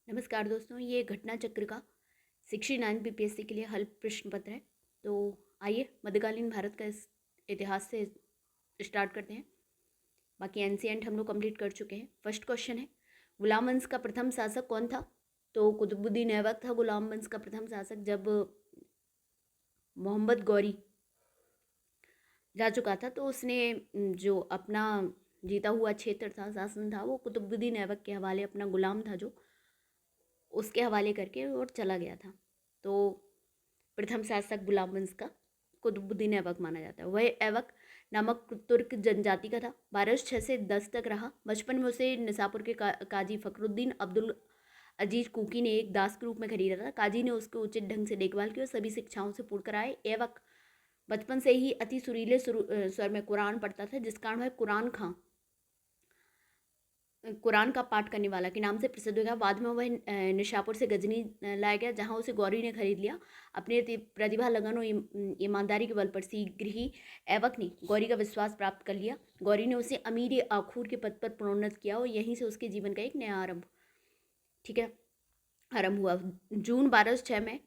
नमस्कार दोस्तों, ये घटना चक्र का 69 बीपीएससी के लिए हल प्रश्न पत्र है। तो आइए मध्यकालीन भारत का इस इतिहास से स्टार्ट करते हैं। बाकी एंशिएंट हम लोग कंप्लीट कर चुके हैं। फर्स्ट क्वेश्चन है, गुलाम वंश का प्रथम शासक कौन था? तो कुतुबुद्दीन ऐबक था गुलाम वंश का प्रथम शासक। जब मोहम्मद गौरी जा चुका था तो उसने जो अपना जीता हुआ क्षेत्र था, शासन था, वो कुतुबुद्दीन ऐबक के हवाले, अपना गुलाम था जो, उसके हवाले करके और चला गया था। तो प्रथम शासक गुलाम वंश का कुतुबुद्दीन ऐबक माना जाता है। वह ऐबक नामक तुर्क जनजाति का था। 1206 से 10 तक रहा। बचपन में उसे निसापुर के काजी फखरुद्दीन अब्दुल अजीज कुकी ने एक दास के रूप में खरीदा था। काजी ने उसको उचित ढंग से देखभाल की और सभी शिक्षाओं से पूर्ण कराए। ऐबक बचपन से ही अति सुरीले स्वर में कुरान पढ़ता था, जिस कारण वह कुरान का पाठ करने वाला के नाम से प्रसिद्ध हो गया। बाद में वह निशापुर से गजनी लाया गया, जहां उसे गौरी ने खरीद लिया। अपने प्रतिभा, लगन और ईमानदारी के बल पर शीघ्र ही ऐबक ने गौरी का विश्वास प्राप्त कर लिया। गौरी ने उसे अमीर आखूर के पद पर प्रोन्नत किया और यहीं से उसके जीवन का एक नया आरंभ, ठीक है, आरंभ हुआ। जून 1206 में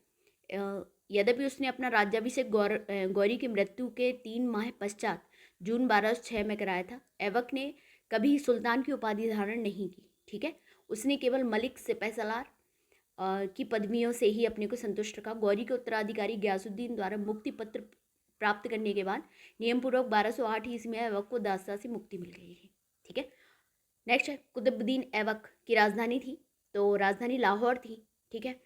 यद्यपि उसने अपना राज्याभिषेक गौरी की मृत्यु के 3 माह पश्चात जून 1206 में कराया था, ऐबक ने कभी सुल्तान की उपाधि धारण नहीं की। ठीक है, उसने केवल मलिक सिपहसालार की पदवियों से ही अपने को संतुष्ट रखा। गौरी के उत्तराधिकारी गयासुद्दीन द्वारा मुक्ति पत्र प्राप्त करने के बाद नियमपूर्वक 1208 ईस्वी में ऐबक को दासता से मुक्ति मिल गई है। ठीक है, नेक्स्ट है, कुतुबुद्दीन ऐबक की राजधानी थी, तो राजधानी लाहौर थी। ठीक है,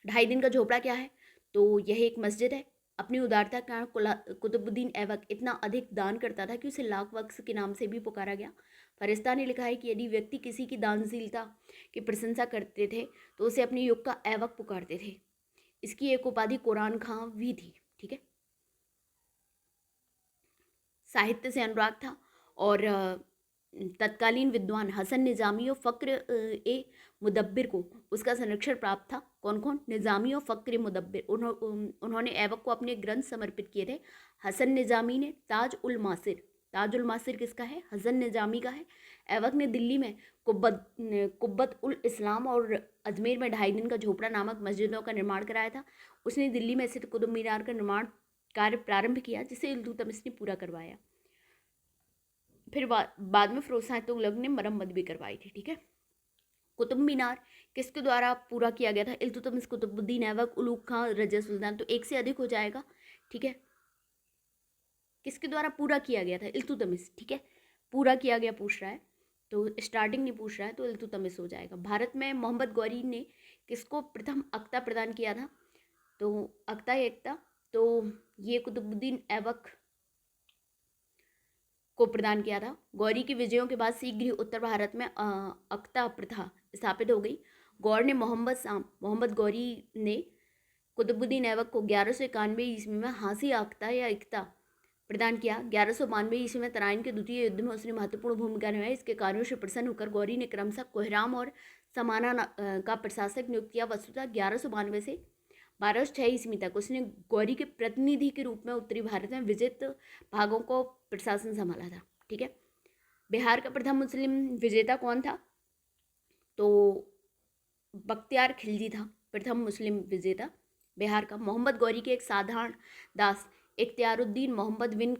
2.5 दिन का झोपड़ा क्या है? तो यह एक मस्जिद है। अपनी उदारता के कारण कुतुबुद्दीन ऐबक इतना अधिक दान करता था कि उसे लाख वक्स के नाम से भी पुकारा गया। फरिश्ता ने लिखा है कि यदि व्यक्ति किसी की दानशीलता की प्रशंसा करते थे तो उसे अपने युग का ऐबक पुकारते थे। इसकी एक उपाधि कुरान खां भी थी। ठीक है, साहित्य से अनुराग था और तत्कालीन विद्वान हसन निज़ामी और फ़क्र ए मुदब्बिर को उसका संरक्षण प्राप्त था। कौन कौन? निज़ामी और फ़क्र मुदब्बिर। उन्होंने ऐबक को अपने ग्रंथ समर्पित किए थे। हसन निज़ामी ने ताज उल मासिर किसका है? हसन निज़ामी का है। ऐबक ने दिल्ली में कुब्बत उल इस्लाम और अजमेर में 2.5 दिन का झोपड़ा नामक मस्जिदों का निर्माण कराया था। उसने दिल्ली में स्थित कुतुब मीनार का निर्माण कार्य प्रारंभ किया, जिसे इल्तुतमिश ने पूरा करवाया। फिर बाद में फिरोज शाह तुगलक ने मरम्मत भी करवाई थी। ठीक है, कुतुब मीनार किसके द्वारा पूरा किया गया था? इल्तुतमिश, कुतुबुद्दीन ऐबक, उलूग खां, रजिया सुल्तान। तो एक से अधिक हो जाएगा। ठीक है, किसके द्वारा पूरा किया गया था? इल्तुतमिश। ठीक है, पूरा किया गया पूछ रहा है, तो स्टार्टिंग नहीं पूछ रहा है, तो इल्तुतमिश हो जाएगा। भारत में मोहम्मद गौरी ने किसको प्रथम अख्ता प्रदान किया था? तो अख्ता एकता, तो ये कुतुबुद्दीन ऐबक को प्रदान किया था। गौरी की विजयों के बाद शीघ्र ही उत्तर भारत में अख्ता प्रथा स्थापित हो गई। गौर ने मोहम्मद गौरी ने कुतुबुद्दीन ऐबक को 1191 ईस्वी में हांसी अख्ता या इख्ता प्रदान किया। 1192 ईस्वी में तराइन के द्वितीय युद्ध में उसने महत्वपूर्ण भूमिका निभाई। इसके कार्यों से प्रसन्न होकर गौरी ने क्रमशः कोहराम और समाना का प्रशासक नियुक्त किया। वस्तुतः 1192 से 1206 ईस्वी तक उसने गौरी के प्रतिनिधि के रूप में उत्तरी भारत में विजित भागों को प्रशासन संभाला था। ठीक है, बिहार का प्रथम मुस्लिम विजेता कौन था? तो बख्तियार खिलजी था प्रथम मुस्लिम विजेता बिहार का। मोहम्मद गौरी के एक साधारण दास इख्तियारुद्दीन मोहम्मद बिन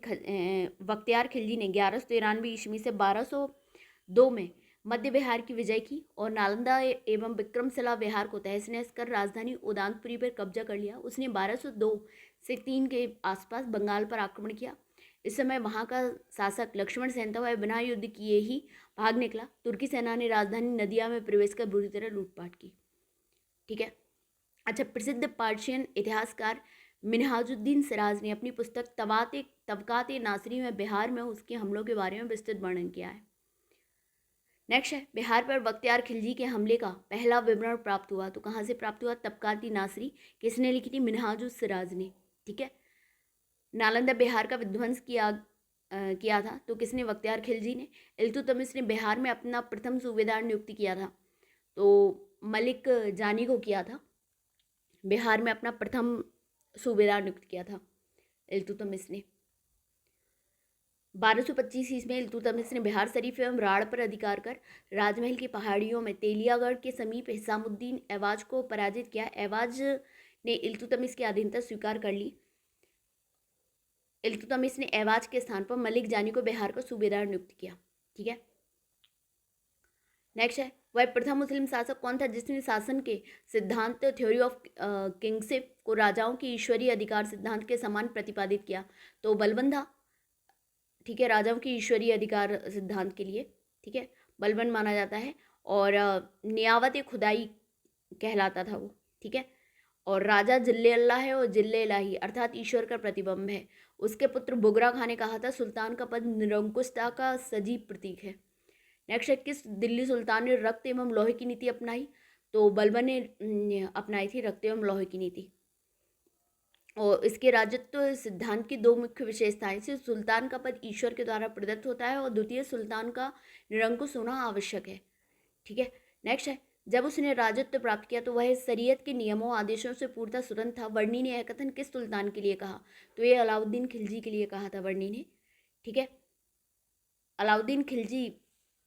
बख्तियार खिलजी ने 1193 ईस्वी से 1202 में मध्य बिहार की विजय की और नालंदा एवं विक्रमशिला बिहार को तहस नहस कर राजधानी उदानपुरी पर कब्जा कर लिया। उसने 1202 से 3 के आसपास बंगाल पर आक्रमण किया। इस समय वहाँ का शासक लक्ष्मण सेन था। वह बिना युद्ध किए ही भाग निकला। तुर्की सेना ने राजधानी नदिया में प्रवेश कर बुरी तरह लूटपाट की। ठीक है, अच्छा, प्रसिद्ध पर्शियन इतिहासकार मिनहाजुद्दीन सिराज ने अपनी पुस्तक तबकात नासरी में बिहार में उसके हमलों के बारे में विस्तृत वर्णन किया है। नेक्स्ट है, बिहार पर बख्तियार खिलजी के हमले का पहला विवरण प्राप्त हुआ। तो कहाँ से प्राप्त हुआ? तबकात नासरी। किसने लिखी थी? मिनहाजुद्दीन सिराज ने। ठीक है, नालंदा बिहार का विध्वंस किया था, तो किसने? बख्तियार खिलजी ने। इल्तुतमिश ने बिहार में अपना प्रथम सूबेदार नियुक्त किया था, तो मलिक जानी को किया था। बिहार में अपना प्रथम सूबेदार नियुक्त किया था इल्तुतमिश ने। 1225 ईस्वी में इल्तुतमिश ने बिहार शरीफ एवं राढ़ पर अधिकार कर राजमहल की पहाड़ियों में तेलियागढ़ के समीप हिसामुद्दीन ऐवाज को पराजित किया। ऐवाज ने इल्तुतमिश की अधीनता स्वीकार कर ली। इल्तुतमिश ने ऐवाज के स्थान पर मलिक जानी को बिहार का सूबेदार नियुक्त किया। ठीक है, नेक्स्ट है, वह प्रथम मुस्लिम शासक कौन था जिसने शासन के सिद्धांत थ्योरी ऑफ किंगशिप को राजाओं की ईश्वरीय अधिकार सिद्धांत के समान प्रतिपादित किया? तो बलबन था। ठीक है, राजाओं की ईश्वरीय अधिकार सिद्धांत के लिए, ठीक है, बलबन माना जाता है। और नियावत खुदाई कहलाता था वो। ठीक है, और राजा जिल्ले अल्लाह है और जिल्ले इलाही अर्थात ईश्वर का प्रतिबिंब है। उसके पुत्र बुगरा खां ने कहा था सुल्तान का पद निरंकुशता का सजीव प्रतीक है। नेक्स्ट है, किस दिल्ली सुल्तान ने रक्त एवं लोहे की नीति अपनाई? तो बलबन ने अपनाई थी रक्त एवं लोहे की नीति। और इसके राजत्व सिद्धांत की दो मुख्य विशेषताएं से सुल्तान का पद ईश्वर के द्वारा प्रदत्त होता है और द्वितीय सुल्तान का निरंकुश होना आवश्यक है। ठीक है, नेक्स्ट है, जब उसने राजत्व प्राप्त किया तो वह शरीयत के नियमों आदेशों से पूर्णतः स्वतंत्र था। वर्णी ने यह कथन किस सुल्तान के लिए कहा? तो ये अलाउद्दीन खिलजी के लिए कहा था वर्णी ने। ठीक है, अलाउद्दीन खिलजी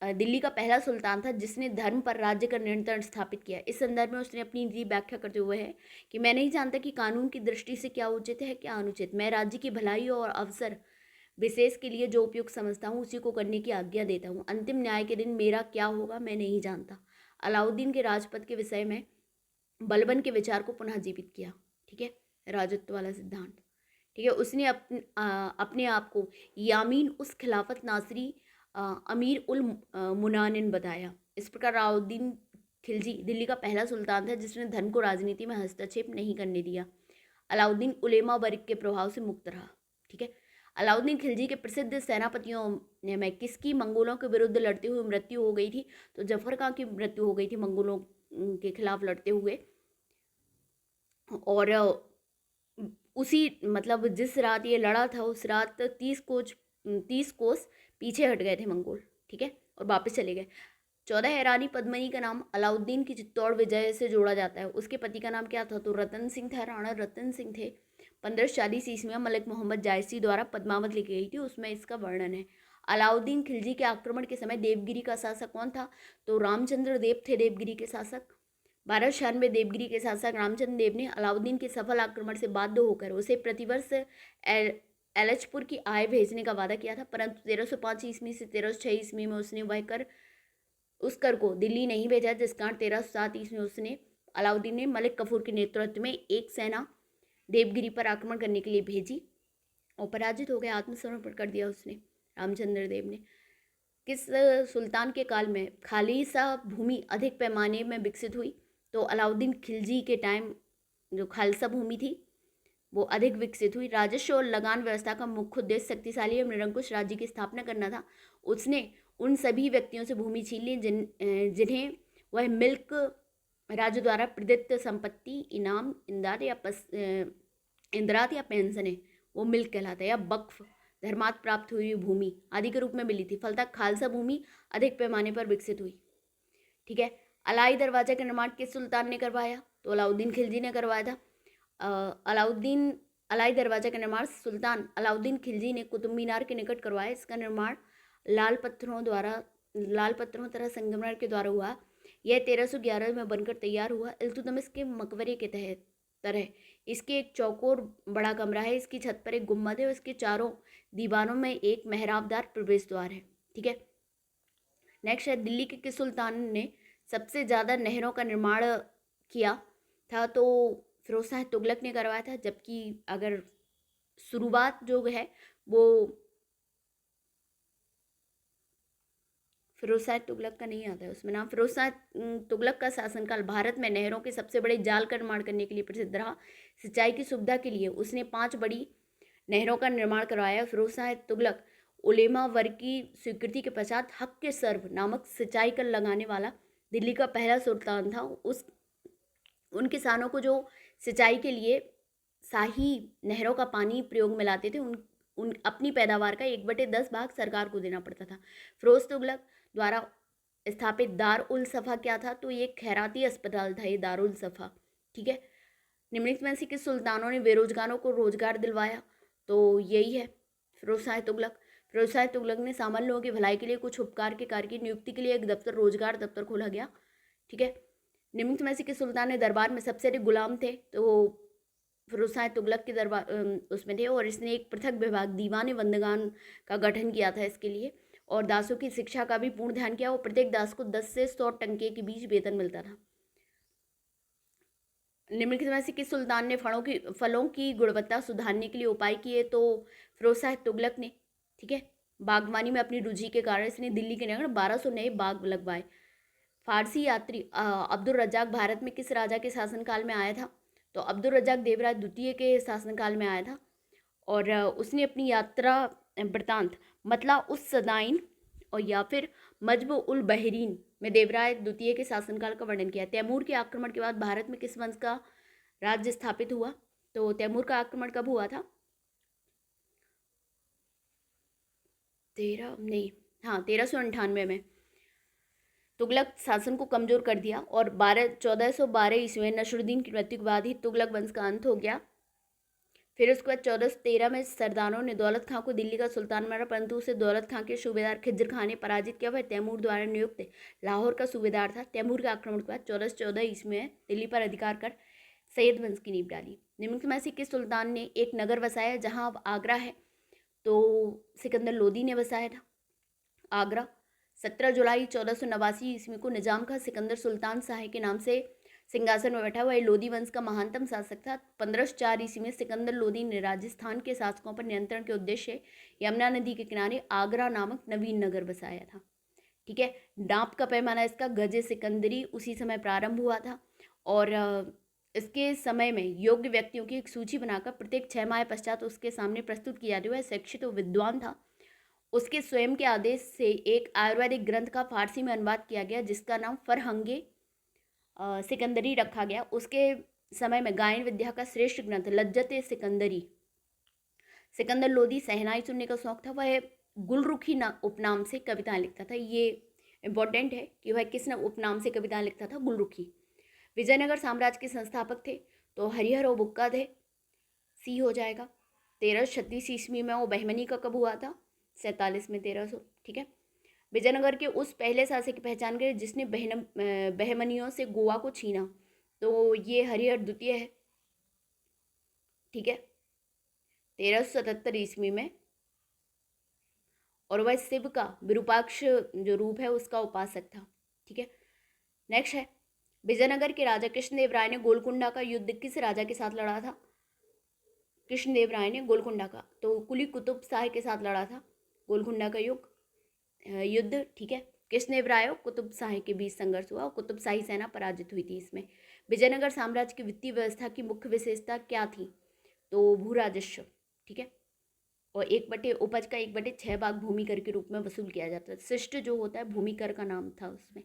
दिल्ली का पहला सुल्तान था जिसने धर्म पर राज्य का नियंत्रण स्थापित किया। इस संदर्भ में उसने अपनी नीति व्याख्या करते हुए है कि मैं नहीं जानता कि कानून की दृष्टि से क्या उचित है क्या अनुचित। मैं राज्य की भलाई और अवसर विशेष के लिए जो उपयुक्त समझता हूँ उसी को करने की आज्ञा देता हूँ। अंतिम न्याय के दिन मेरा क्या होगा मैं नहीं जानता। अलाउद्दीन के राजपद के विषय में बलबन के विचार को पुनः जीवित किया। ठीक है, राजत्व वाला सिद्धांत। ठीक है, उसने अपने आप को यामीन उस खिलाफत नासरी अमीर उल मुनानिन बताया। इस प्रकार अलाउद्दीन खिलजी दिल्ली का पहला सुल्तान था जिसने धर्म को राजनीति में हस्तक्षेप नहीं करने दिया। अलाउद्दीन उलेमा वर्ग के प्रभाव से मुक्त रहा। ठीक है, अलाउद्दीन खिलजी के प्रसिद्ध सेनापतियों में किसकी मंगोलों के विरुद्ध लड़ते हुए मृत्यु हो गई थी? तो जफर खां की मृत्यु हो गई थी मंगोलों के खिलाफ लड़ते हुए। और उसी मतलब जिस रात ये लड़ा था उस रात 30 कोस पीछे हट गए थे मंगोल। ठीक है, और वापस चले गए। 14 हैरानी पद्मनी का नाम अलाउद्दीन की चित्तौड़ विजय से जोड़ा जाता है। उसके पति का नाम क्या था? तो रतन सिंह था, राणा रतन सिंह थे। 1540 ईस्वी में मलिक मोहम्मद जायसी द्वारा पद्मावत लिखी गई थी, उसमें इसका वर्णन है। अलाउद्दीन खिलजी के आक्रमण के समय देवगिरी का शासक कौन था? तो रामचंद्र देव थे देवगिरी के शासक। 1296 देवगिरी के शासक रामचंद्र देव ने अलाउद्दीन के सफल आक्रमण से बाध्य होकर उसे प्रतिवर्ष एलचपुर की आय भेजने का वादा किया था, परंतु 1305 ईस्वी से 1306 ईस्वी में उसने वह कर उस कर को दिल्ली नहीं भेजा, जिस कारण 1307 ईस्वी में उसने अलाउद्दीन ने मलिक कफूर के नेतृत्व में एक सेना देवगिरी पर आक्रमण करने के लिए भेजी और पराजित हो गया, आत्मसमर्पण कर दिया उसने रामचंद्र देव ने। किस सुल्तान के काल में खालिसा भूमि अधिक पैमाने में विकसित हुई? तो अलाउद्दीन खिलजी के टाइम जो खालसा भूमि थी वो अधिक विकसित हुई। राजस्व और लगान व्यवस्था का मुख्य उद्देश्य शक्तिशाली एवं निरंकुश राज्य की स्थापना करना था। उसने उन सभी व्यक्तियों से भूमि छीन ली जिन्हें वह मिल्क राज्य द्वारा प्रदत्त संपत्ति, इनाम, इंदरात या पेंशन है वो मिल्क कहलाता है, या वक्फ धर्मात प्राप्त हुई भूमि आदि के रूप में मिली थी। फलतः खालसा भूमि अधिक पैमाने पर विकसित हुई। ठीक है, अलाई दरवाजा का निर्माण किस सुल्तान ने करवाया? तो अलाउद्दीन खिलजी ने करवाया था। अलाई दरवाजा का निर्माण सुल्तान अलाउद्दीन खिलजी ने कुतुब मीनार के निकट करवाया। इसका निर्माण लाल पत्थरों तरह संगमरमर के द्वारा हुआ। यह 1311 में बनकर तैयार हुआ। इल्तुतमिश के मकबरे के तरह इसके एक चौकोर बड़ा कमरा है। इसकी छत पर एक गुम्बद है और इसके चारों दीवारों में एक मेहराबदार प्रवेश द्वार है। ठीक है, नेक्स्ट है, दिल्ली के किस सुल्तान ने सबसे ज़्यादा नहरों का निर्माण किया था? तो फिरोज शाह तुगलक ने करवाया था। जबकि अगर शुरुआत जो है वो फिरोज शाह तुगलक का नहीं आता है उसमें नाम। फिरोज शाह तुगलक का शासनकाल भारत में नहरों के सबसे बड़े जाल का निर्माण करने के लिए प्रसिद्ध रहा। सिंचाई की सुविधा के लिए उसने 5 बड़ी नहरों का निर्माण करवाया। फिरोज शाह तुगलक उलेमा वर्ग की स्वीकृति के पश्चात हक के सर्व नामक सिंचाई कर लगाने वाला दिल्ली का पहला सुल्तान था। उन किसानों को जो सिंचाई के लिए शाही नहरों का पानी प्रयोग में लाते थे उन अपनी पैदावार का 1/10 भाग सरकार को देना पड़ता था। फिरोज तुगलक द्वारा स्थापित दार उल सफ़ा क्या था? तो ये खैराती अस्पताल था, ये दारुल सफ़ा। ठीक है, निम्नलिखित में से किस सुल्तानों ने बेरोजगारों को रोजगार दिलवाया? तो यही है फिरोज शाह तुगलक। फिरोज शाह तुगलक ने सामान्य लोगों की भलाई के लिए कुछ उपकार के कार्य की नियुक्ति के लिए एक दफ्तर, रोजगार दफ्तर खोला गया। ठीक है। निम्नलिखित में से किस सुल्तान ने दरबार में सबसे अधिक गुलाम थे? तो फिरोज शाह तुगलक के दरबार उसमें थे, और इसने एक पृथक विभाग दीवान बंदगान का गठन किया था इसके लिए, और दासों की शिक्षा का भी पूर्ण ध्यान किया। और प्रत्येक दास को 10 से 100 टंके के बीच वेतन मिलता था। निम्नलिखित में से किस सुल्तान ने फलों की गुणवत्ता सुधारने के लिए उपाय किए? तो फिरोज शाह तुगलक ने। ठीक है। बागवानी में अपनी रुचि के कारण इसने दिल्ली के नगर 1200 नए बाग लगवाए। फारसी यात्री अब्दुल रज्जाक भारत में किस राजा के शासनकाल में आया था? तो अब्दुल रज्जाक देवराय द्वितीय के शासनकाल में आया था, और उसने अपनी यात्रा वृतांत मतला उस सदाइन और या फिर मजब उल बहरीन में देवराय द्वितीय के शासनकाल का वर्णन किया। तैमूर के आक्रमण के बाद भारत में किस वंश का राज्य स्थापित हुआ? तो तैमूर का आक्रमण कब हुआ था? 1398 में। तुगलक शासन को कमजोर कर दिया, और 1412 ईस्वी में नसरुद्दीन की मृत्यु के बाद ही तुगलक वंश का अंत हो गया। फिर उसके बाद 1413 में सरदारों ने दौलत खां को दिल्ली का सुल्तान बनाया, परंतु उसे दौलत खां के सूबेदार खिज्र खां ने पराजित किया। वह तैमूर द्वारा नियुक्त लाहौर का सूबेदार था। तैमूर के आक्रमण के बाद 1414 ईस्वी में दिल्ली पर अधिकार कर सैयद वंश की नींव डाली। निम्नलिखित में से किस सुल्तान ने एक नगर बसाया जहां अब आगरा है? तो सिकंदर लोदी ने बसाया था आगरा। 17 जुलाई 1489 ईस्वी को निजाम का सिकंदर सुल्तान शाह के नाम से सिंहासन में बैठा हुआ ये लोदी वंश का महानतम शासक था। 1504 ईस्वी में सिकंदर लोदी ने राजस्थान के शासकों पर नियंत्रण के उद्देश्य यमुना नदी के किनारे आगरा नामक नवीन नगर बसाया था। ठीक है। डाप का पैमाना इसका गजे सिकंदरी उसी समय प्रारंभ हुआ था, और इसके समय में योग्य व्यक्तियों की एक सूची बनाकर प्रत्येक 6 माह पश्चात उसके सामने प्रस्तुत किया जाती है। शिक्षित और विद्वान था। उसके स्वयं के आदेश से एक आयुर्वेदिक ग्रंथ का फारसी में अनुवाद किया गया जिसका नाम फरहंगे सिकंदरी रखा गया। उसके समय में गायन विद्या का श्रेष्ठ ग्रंथ लज्जत सिकंदरी। सिकंदर लोदी सहनाई सुनने का शौक था। वह गुलरुखी उपनाम से कविताएं लिखता था। ये इम्पोर्टेंट है कि वह किस उपनाम से कविताएं लिखता था? गुलरुखी। विजयनगर साम्राज्य के संस्थापक थे तो हरिहर और बुक्का थे, सी हो जाएगा। 1336 ईस्वी में वो बहमनी का कब हुआ था? 47 में 1300। ठीक है। विजयनगर के उस पहले शासक की पहचान करें जिसने बहमनियों से गोवा को छीना, तो ये हरिहर द्वितीय है। ठीक है। 1377 ईस्वी में, और वह शिव का विरूपाक्ष जो रूप है उसका उपासक था। ठीक है। नेक्स्ट है विजयनगर के राजा कृष्णदेव राय ने गोलकुंडा का युद्ध किस राजा के साथ लड़ा था? कृष्णदेव राय ने गोलकुंडा का तो कुली कुतुब शाह के साथ लड़ा था गोलकुंडा का युद्ध। ठीक है। कृष्णदेव राय और कुतुब शाह के बीच संघर्ष हुआ और कुतुब शाही सेना पराजित हुई थी इसमें। विजयनगर साम्राज्य की वित्तीय व्यवस्था की मुख्य विशेषता क्या थी? तो भू राजस्व। ठीक है। और 1/6 उपज का 1/6 भाग भूमि कर के रूप में वसूल किया जाता है। शिष्ट जो होता है भूमि कर का नाम था उसमें।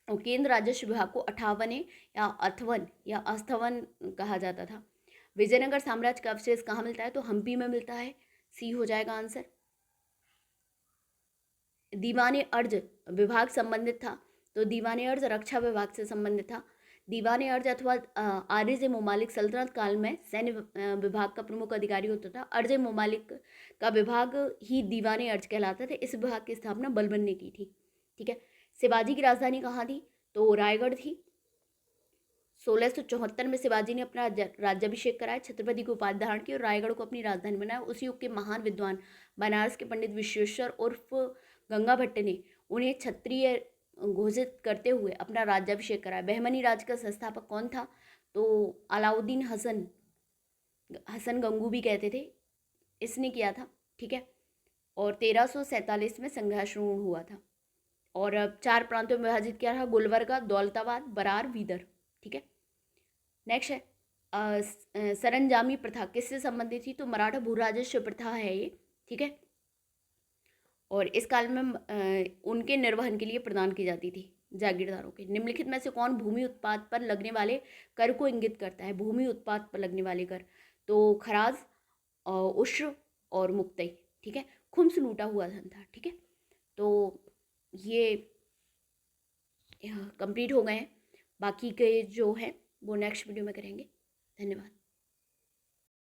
और केंद्र राजस्व विभाग को 58 या अथवन या अस्थवन कहा जाता था। विजयनगर साम्राज्य का अवशेष कहाँ मिलता है? तो हम्पी में मिलता है, सी हो जाएगा आंसर। दीवाने अर्ज विभाग संबंधित था, तो दीवाने अर्ज रक्षा विभाग से संबंधित था। दीवाने अर्ज अथवा आरिज ममालिक सल्तनत काल में सैन्य विभाग का प्रमुख अधिकारी होता था। अर्ज ममालिक का विभाग ही दीवाने अर्ज कहलाता था। इस विभाग की स्थापना बलबन ने की थी। ठीक है। शिवाजी की राजधानी कहाँ थी? तो रायगढ़ थी। 1674 में शिवाजी ने अपना राज्याभिषेक कराया, छत्रपति की उपाधि धारण की और रायगढ़ को अपनी राजधानी बनाया। उसी युग के महान विद्वान बनारस के पंडित विश्वेश्वर उर्फ गंगा भट्ट ने उन्हें क्षत्रिय घोषित करते हुए अपना राज्याभिषेक कराया। बहमनी राज्य का संस्थापक कौन था? तो अलाउद्दीन हसन गंगू भी कहते थे, इसने किया था। ठीक है। और 1347 में संघर्षपूर्ण हुआ था, और 4 प्रांतों में विभाजित किया था, गुलबर्गा, दौलताबाद, बरार, बीदर। ठीक है। नेक्स्ट है सरंजामी प्रथा किससे संबंधित थी? तो मराठा भू राजस्व प्रथा है ये। ठीक है। और इस काल में उनके निर्वहन के लिए प्रदान की जाती थी जागीरदारों के। निम्नलिखित में से कौन भूमि उत्पाद पर लगने वाले कर को इंगित करता है? भूमि उत्पाद पर लगने वाले कर, तो खराज, उश्र और मुक्तई। ठीक है। खुम्स लूटा हुआ धन था। ठीक है। तो ये कंप्लीट हो गए हैं। बाकी के जो है वो नेक्स्ट वीडियो में करेंगे। धन्यवाद।